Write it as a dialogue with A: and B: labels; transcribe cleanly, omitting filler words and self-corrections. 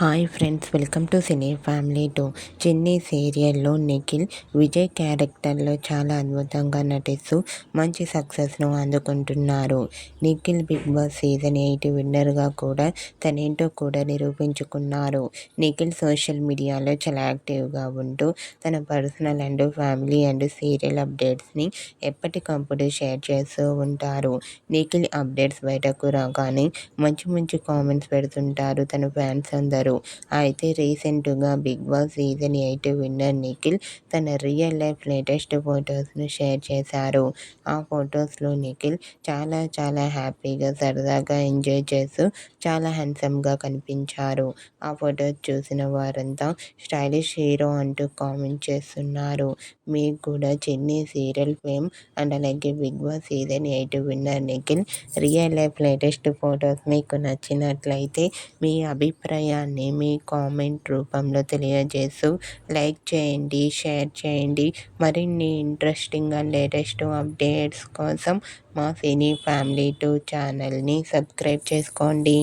A: Hi friends, welcome to cine family 2. చిన్ని సీరియల్లో నిఖిల్ విజయ్ క్యారెక్టర్లో చాలా అద్భుతంగా నటిస్తూ మంచి సక్సెస్ను అందుకుంటున్నారు. నిఖిల్ బిగ్ బాస్ సీజన్ 8 విన్నర్గా కూడా తనేంటో కూడా నిరూపించుకున్నారు. నిఖిల్ సోషల్ మీడియాలో చాలా యాక్టివ్గా ఉంటూ తన personal and family and serial అప్డేట్స్ని ఎప్పటికప్పుడు షేర్ చేస్తూ ఉంటారు. నిఖిల్ అప్డేట్స్ బయటకు రాగానే మంచి మంచి కామెంట్స్ పెడుతుంటారు తన ఫ్యాన్స్ అందరూ. అయితే రీసెంట్గా Bigg Boss season 8 winner Nikhil తన రియల్ లైఫ్ లేటెస్ట్ ఫొటోస్ను షేర్ చేశారు. ఆ ఫొటోస్లో నిఖిల్ చాలా చాలా హ్యాపీగా సరదాగా ఎంజాయ్ చేస్తూ చాలా హ్యాండ్సమ్గా కనిపించారు. ఆ ఫొటోస్ చూసిన వారంతా స్టైలిష్ హీరో అంటూ కామెంట్ చేస్తున్నారు. మీకు కూడా చెన్నై సీరియల్ ఫేమ్ అండ్ అలాగే Bigg Boss season 8 winner Nikhil real life latest photos మీకు నచ్చినట్లయితే మీ అభిప్రాయాన్ని మీ కామెంట్ రూపంలో తెలియజేస్తూ లైక్ చేయండి, షేర్ చేయండి. మరిన్ని ఇంట్రెస్టింగ్ అండ్ లేటెస్ట్ అప్డేట్స్ కోసం మా సినీ ఫ్యామిలీ 2 ఛానల్ని సబ్స్క్రైబ్ చేసుకోండి.